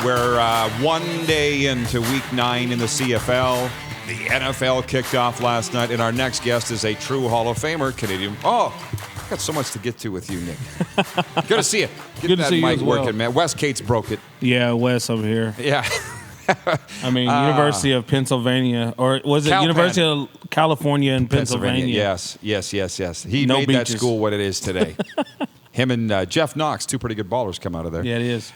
We're 1 day into Week 9 in the CFL. The NFL kicked off last night, and our next guest is a true Hall of Famer, Canadian. Oh, I've got so much to get to with you, Nick. Good to see you. Get that mic working, man. Wes Cates broke it. Yeah, Wes over here. Yeah. I mean, University of Pennsylvania, or was it University of California in Pennsylvania? Yes. He made that school what it is today. Him and Jeff Knox, two pretty good ballers, come out of there. Yeah, it is.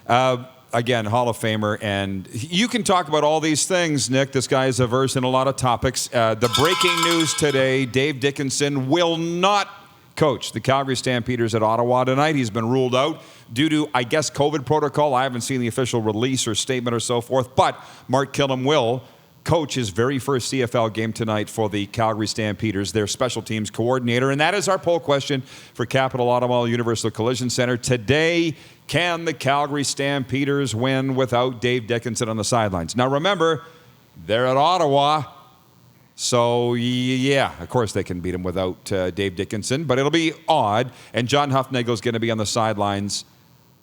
Again, Hall of Famer, and you can talk about all these things, Nick. This guy is averse in a lot of topics. The breaking news today, Dave Dickenson will not coach the Calgary Stampeders at Ottawa tonight. He's been ruled out due to, I guess, COVID protocol. I haven't seen the official release or statement or so forth, but Mark Killam will coach his very first CFL game tonight for the Calgary Stampeders, their special teams coordinator. And that is our poll question for Capital Ottawa Universal Collision Center. Today, can the Calgary Stampeders win without Dave Dickenson on the sidelines? Now, remember, they're at Ottawa. So, yeah, of course they can beat him without Dave Dickenson, but it'll be odd. And John Huffnagel is going to be on the sidelines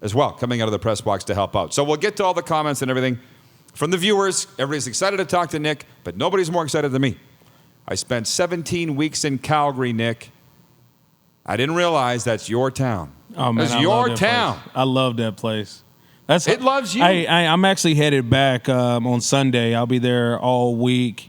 as well, coming out of the press box to help out. So we'll get to all the comments and everything from the viewers. Everybody's excited to talk to Nick, but nobody's more excited than me. I spent 17 weeks in Calgary, Nick. I didn't realize that's your town. Oh, man, that's your town. Place. I love that place. It loves you. I'm actually headed back on Sunday. I'll be there all week.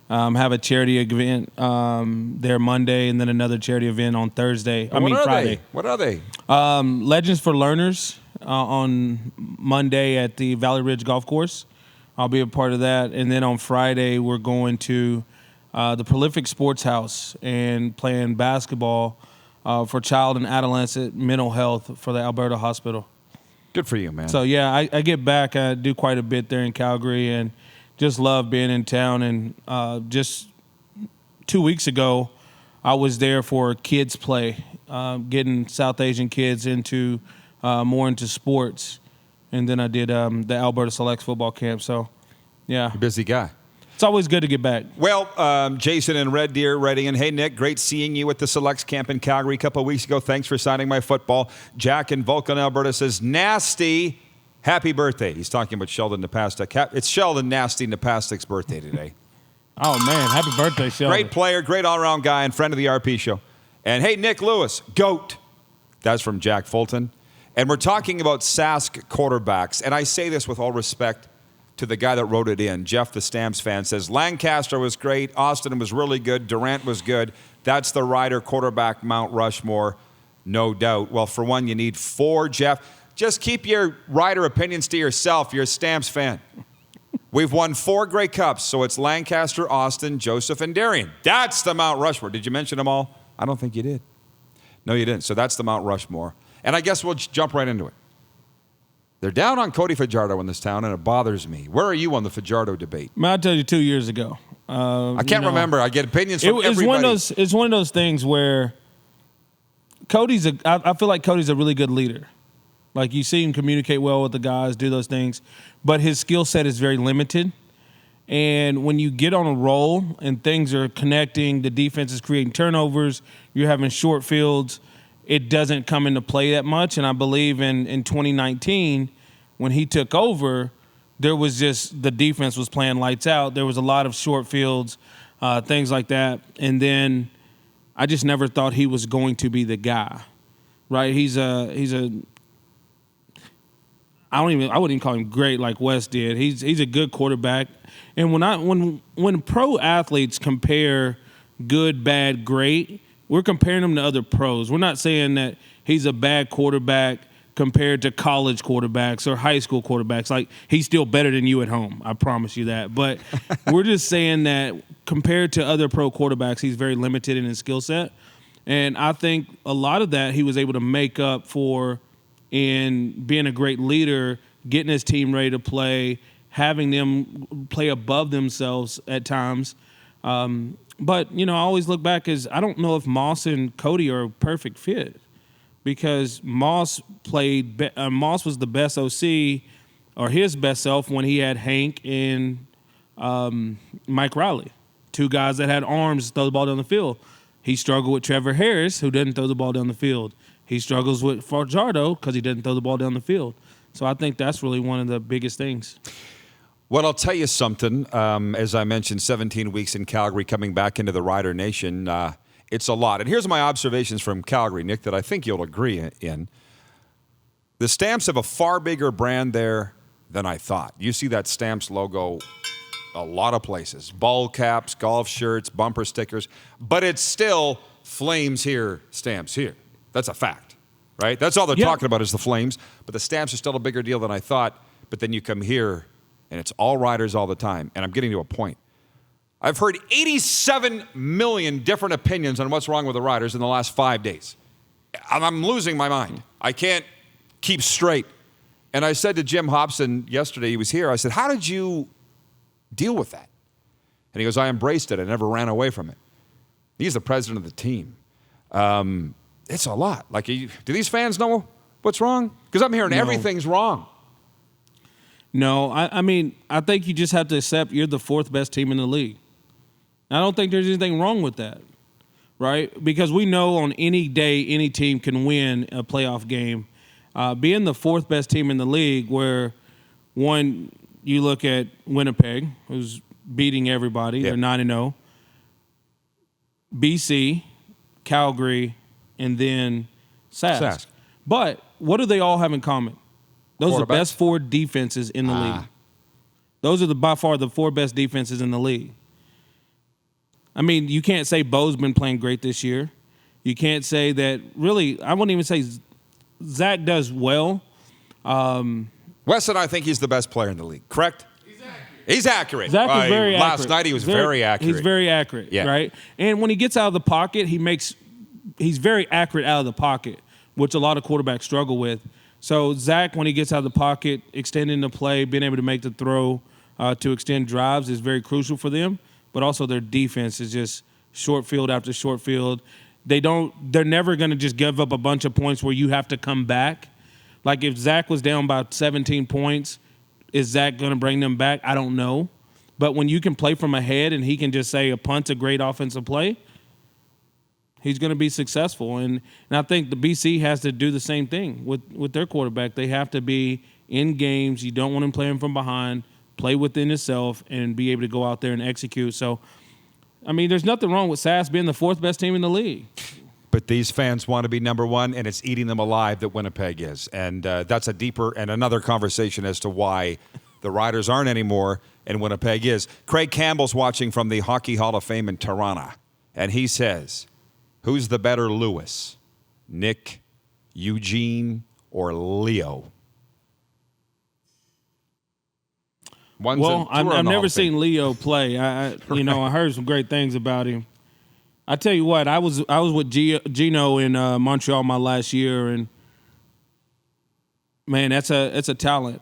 Have a charity event there Monday, and then another charity event on Thursday. Friday. What are they? Legends for Learners on Monday at the Valley Ridge Golf Course. I'll be a part of that. And then on Friday, we're going to the Prolific Sports House and playing basketball for child and adolescent mental health for the Alberta Hospital. Good for you, man. So, yeah, I get back. I do quite a bit there in Calgary and just love being in town. And just 2 weeks ago, I was there for kids play, getting South Asian kids into more into sports. And then I did the Alberta Selects football camp. So, yeah. You're a busy guy. It's always good to get back. Well, Jason in Red Deer writing in, hey, Nick, great seeing you at the Selects camp in Calgary a couple of weeks ago. Thanks for signing my football. Jack in Vulcan, Alberta says, nasty. Happy birthday. He's talking about Sheldon Napastuk. It's Sheldon Nasty Napastuk's birthday today. Oh, man. Happy birthday, Sheldon. Great player, great all-around guy, and friend of the RP show. And, hey, Nick Lewis, GOAT. That's from Jack Fulton. And we're talking about Sask quarterbacks. And I say this with all respect to the guy that wrote it in. Jeff, the Stamps fan, says, Lancaster was great. Austin was really good. Durant was good. That's the Ryder quarterback Mount Rushmore, no doubt. Well, for one, you need four, Jeff. Just keep your Ryder opinions to yourself. You're a Stamps fan. We've won 4 Grey Cups, so it's Lancaster, Austin, Joseph, and Darian. That's the Mount Rushmore. Did you mention them all? I don't think you did. No, you didn't. So that's the Mount Rushmore. And I guess we'll jump right into it. They're down on Cody Fajardo in this town, and it bothers me. Where are you on the Fajardo debate? I'll tell you 2 years ago. I can't remember. I get opinions from everybody. It's one of those things where I feel like Cody's a really good leader. Like, you see him communicate well with the guys, do those things, but his skill set is very limited. And when you get on a roll and things are connecting, the defense is creating turnovers, you're having short fields, it doesn't come into play that much. And I believe in 2019, when he took over, there was just the defense was playing lights out. There was a lot of short fields, things like that. And then I just never thought he was going to be the guy, right? I wouldn't even call him great like Wes did. He's a good quarterback. And when pro athletes compare good, bad, great, we're comparing him to other pros. We're not saying that he's a bad quarterback compared to college quarterbacks or high school quarterbacks. Like, he's still better than you at home. I promise you that. But we're just saying that compared to other pro quarterbacks, he's very limited in his skill set. And I think a lot of that he was able to make up for in being a great leader, getting his team ready to play, having them play above themselves at times. But, I always look back as I don't know if Moss and Cody are a perfect fit, because Moss was the best OC or his best self when he had Hank and Mike Riley, 2 guys that had arms to throw the ball down the field. He struggled with Trevor Harris, who didn't throw the ball down the field. He struggles with Fajardo because he didn't throw the ball down the field. So I think that's really one of the biggest things. Well, I'll tell you something. As I mentioned, 17 weeks in Calgary, coming back into the Rider Nation, it's a lot. And here's my observations from Calgary, Nick, that I think you'll agree in. The Stamps have a far bigger brand there than I thought. You see that Stamps logo a lot of places. Ball caps, golf shirts, bumper stickers. But it's still Flames here, Stamps here. That's a fact, right? That's all they're talking about is the Flames. But the Stamps are still a bigger deal than I thought. But then you come here, and it's all Riders all the time. And I'm getting to a point. I've heard 87 million different opinions on what's wrong with the Riders in the last 5 days. I'm losing my mind. I can't keep straight. And I said to Jim Hobson yesterday, he was here, I said, how did you deal with that? And he goes, I embraced it. I never ran away from it. He's the president of the team. It's a lot. Like, do these fans know what's wrong? Because I'm hearing everything's wrong. No, I mean, I think you just have to accept you're the fourth best team in the league. I don't think there's anything wrong with that, right? Because we know on any day any team can win a playoff game. Being the fourth best team in the league, where one, you look at Winnipeg, who's beating everybody, they're 9-0. BC, Calgary, and then Sask. But what do they all have in common? Those are the best four defenses in the league. Those are by far the four best defenses in the league. I mean, you can't say Bo's been playing great this year. You can't say that, really, I wouldn't even say Zach does well. Wes and I think he's the best player in the league, correct? He's accurate. Zach is very accurate. Last night he was very accurate. He's very accurate, right? And when he gets out of the pocket, he's very accurate out of the pocket, which a lot of quarterbacks struggle with. So Zach, when he gets out of the pocket, extending the play, being able to make the throw to extend drives is very crucial for them. But also their defense is just short field after short field. They're never going to just give up a bunch of points where you have to come back. Like if Zach was down by 17 points, is Zach going to bring them back? I don't know. But when you can play from ahead and he can just say a punt's a great offensive play, he's going to be successful. And I think the BC has to do the same thing with their quarterback. They have to be in games. You don't want him playing from behind, play within himself, and be able to go out there and execute. So, I mean, there's nothing wrong with Sask being the fourth best team in the league. But these fans want to be number one, and it's eating them alive that Winnipeg is. And that's a deeper and another conversation as to why the Riders aren't anymore and Winnipeg is. Craig Campbell's watching from the Hockey Hall of Fame in Toronto, and he says, who's the better Lewis, Nick, Eugene, or Leo? I've never seen Leo play. I heard some great things about him. I tell you what, I was with Gino in Montreal my last year, and man, it's a talent.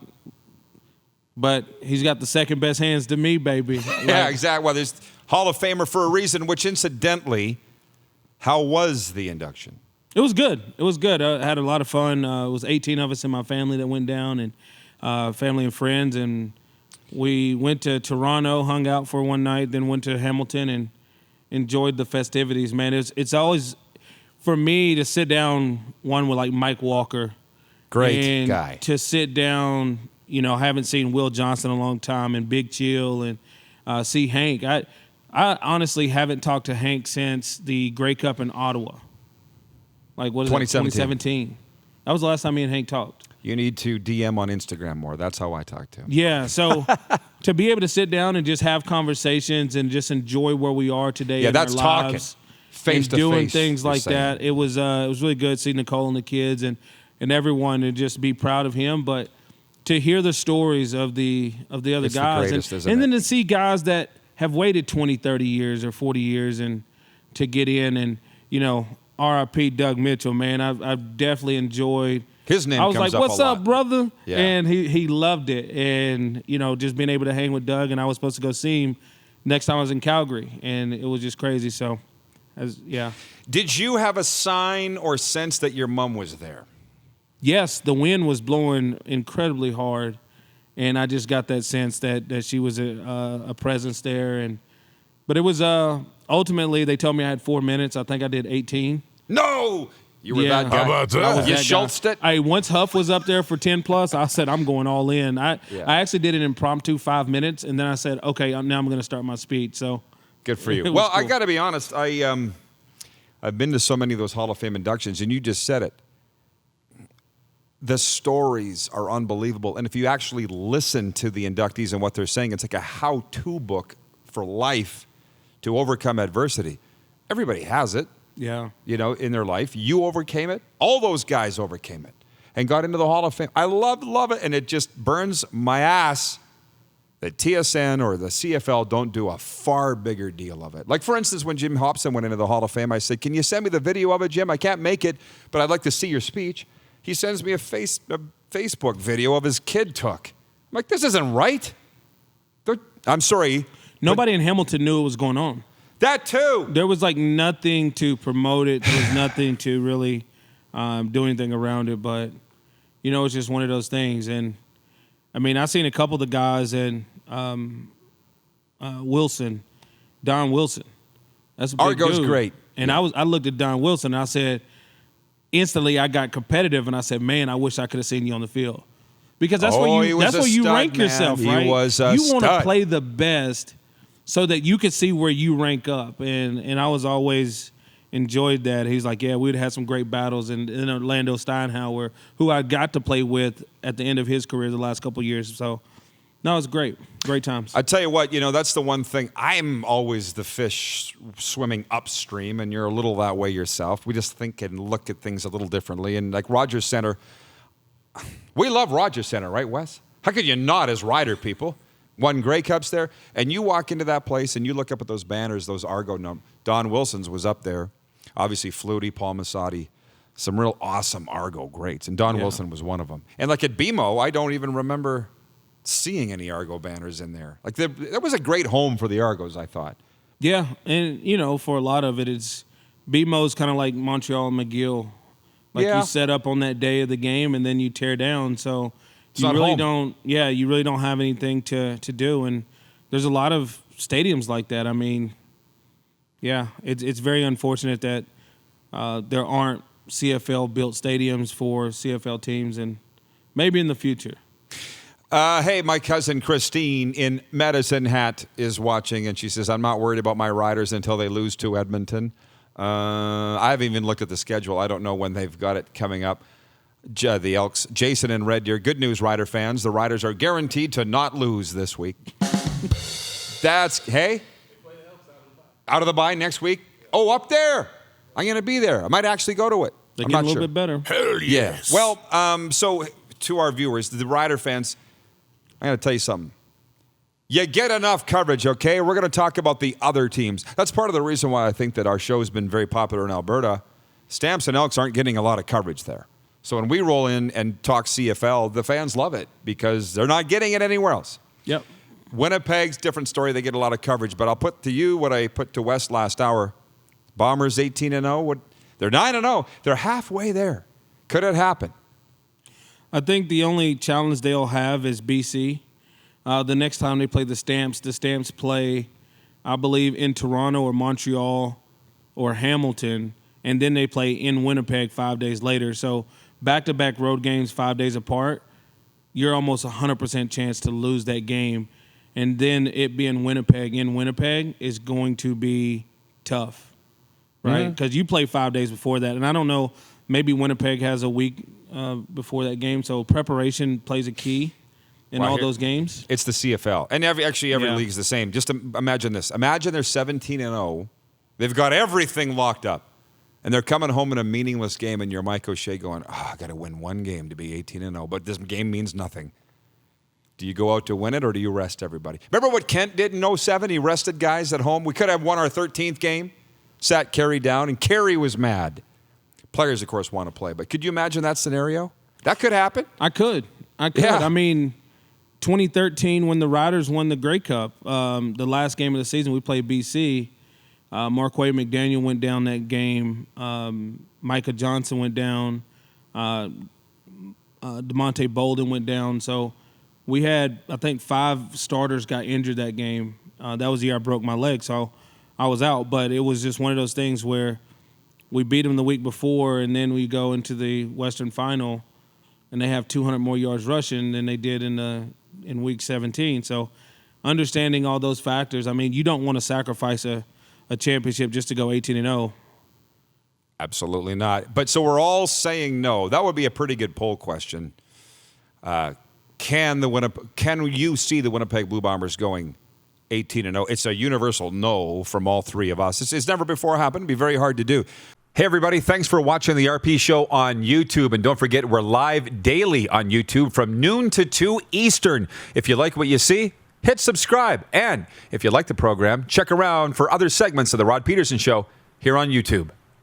But he's got the second best hands to me, baby. Yeah, exactly. Well, there's Hall of Famer for a reason. Which, incidentally, how was the induction? It was good. I had a lot of fun. It was 18 of us in my family that went down, and family and friends, and we went to Toronto, hung out for one night, then went to Hamilton and enjoyed the festivities, man. It's always, for me, to sit down, one with like Mike Walker. Great guy. To sit down, I haven't seen Will Johnson in a long time, and Big Chill, and see Hank. I honestly haven't talked to Hank since the Grey Cup in Ottawa. Like, what is 2017. That was the last time me and Hank talked. You need to DM on Instagram more. That's how I talk to him. Yeah, so to be able to sit down and just have conversations and just enjoy where we are today in that's our talking lives, face to doing face, things like that. It was really good seeing Nicole and the kids and everyone, and just be proud of him. But to hear the stories of the other guys, and then to see guys that have waited 20, 30 years or 40 years and to get in, and R.I.P. Doug Mitchell, man. I've definitely enjoyed. His name comes up a lot. I was like, what's up, brother? Yeah. And he loved it. And, just being able to hang with Doug, and I was supposed to go see him next time I was in Calgary. And it was just crazy. So, yeah. Did you have a sign or sense that your mom was there? Yes, the wind was blowing incredibly hard. And I just got that sense that she was a presence there. But it was ultimately, they told me I had 4 minutes. I think I did 18. No! You were that guy. How about that? I was You that guy. Schultzed it? Once Huff was up there for 10 plus, I said I'm going all in. I actually did an impromptu 5 minutes, and then I said, okay, now I'm going to start my speech. So Good for you. It was Well, I cool. got to be honest. I've been to so many of those Hall of Fame inductions, and you just said it. The stories are unbelievable. And if you actually listen to the inductees and what they're saying, it's like a how-to book for life to overcome adversity. Everybody has it, yeah. in their life. You overcame it. All those guys overcame it and got into the Hall of Fame. I love it, and it just burns my ass that TSN or the CFL don't do a far bigger deal of it. Like, for instance, when Jim Hobson went into the Hall of Fame, I said, can you send me the video of it, Jim? I can't make it, but I'd like to see your speech. He sends me a Facebook video of his kid took. I'm like, this isn't right. I'm sorry. Nobody in Hamilton knew what was going on. That too. There was like nothing to promote it. There was nothing to really do anything around it. But, it's just one of those things. And, I mean, I've seen a couple of the guys and Wilson, Don Wilson. That's a big Argo's dude. great. And I looked at Don Wilson and I said, instantly I got competitive and I said, man, I wish I could have seen you on the field. Because that's where you rank man. yourself, He right? was a you want to stud. play the best so that you can see where you rank up. And I was always enjoyed that. He's like, yeah, we'd had some great battles. And Orlando Steinhauer, who I got to play with at the end of his career the last couple of years. So, no, it's great. Great times. I tell you what, that's the one thing. I'm always the fish swimming upstream, and you're a little that way yourself. We just think and look at things a little differently. And like Rogers Center, we love Rogers Center, right, Wes? How could you not as Rider people? Won Grey Cups there, and you walk into that place and you look up at those banners, those Argo numbers. Don Wilson's was up there. Obviously, Flutie, Paul Massotti, some real awesome Argo greats, and Don Wilson was one of them. And like at BMO, I don't even remember seeing any Argo banners in there. Like that was a great home for the Argos, I thought. Yeah, and for a lot of it, it's BMO's kind of like Montreal and McGill. Like you set up on that day of the game and then you tear down. So you really don't have anything to do. And there's a lot of stadiums like that. I mean, it's very unfortunate that there aren't CFL built stadiums for CFL teams, and maybe in the future. Hey, my cousin Christine in Medicine Hat is watching, and she says, I'm not worried about my Riders until they lose to Edmonton. I haven't even looked at the schedule. I don't know when they've got it coming up. The Elks, Jason and Red Deer. Good news, Rider fans. The Riders are guaranteed to not lose this week. Hey? Out of the bye next week? Oh, up there. I'm going to be there. I might actually go to it. They I'm get not a little sure. bit better. Hell yes. Well, so to our viewers, the Rider fans, I got to tell you something. You get enough coverage, okay? We're going to talk about the other teams. That's part of the reason why I think that our show has been very popular in Alberta. Stamps and Elks aren't getting a lot of coverage there. So when we roll in and talk CFL, the fans love it because they're not getting it anywhere else. Yep. Winnipeg's different story. They get a lot of coverage. But I'll put to you what I put to West last hour. Bombers 18-0. They're 9-0. They're halfway there. Could it happen? I think the only challenge they'll have is BC. The next time they play the Stamps play, I believe, in Toronto or Montreal or Hamilton, and then they play in Winnipeg 5 days later. So back-to-back road games 5 days apart, you're almost 100% chance to lose that game. And then it being Winnipeg in Winnipeg is going to be tough, right? Because you play 5 days before that. And I don't know, maybe Winnipeg has a week before that game. So preparation plays a key in all those games. It's the CFL. And every league's the same. Just imagine this. Imagine they're 17-0. They've got everything locked up. And they're coming home in a meaningless game, and you're Mike O'Shea going, I got to win one game to be 18-0, but this game means nothing. Do you go out to win it, or do you rest everybody? Remember what Kent did in 07? He rested guys at home. We could have won our 13th game, sat Kerry down, and Kerry was mad. Players, of course, want to play, but could you imagine that scenario? That could happen. I could. Yeah. I mean, 2013, when the Riders won the Grey Cup, the last game of the season, we played BC. Marquay McDaniel went down that game. Micah Johnson went down. DeMonte Bolden went down. So we had, I think, 5 starters got injured that game. That was the year I broke my leg, so I was out. But it was just one of those things where we beat them the week before, and then we go into the Western Final, and they have 200 more yards rushing than they did in Week 17. So understanding all those factors, I mean, you don't want to sacrifice a championship just to go 18-0. Absolutely not. But so we're all saying no. That would be a pretty good poll question. Can you see the Winnipeg Blue Bombers going 18-0? It's a universal no from all three of us. It's never before happened. It'd be very hard to do. Hey, everybody. Thanks for watching the RP Show on YouTube. And don't forget, we're live daily on YouTube from noon to 2 Eastern. If you like what you see, hit subscribe. And if you like the program, check around for other segments of the Rod Pedersen Show here on YouTube.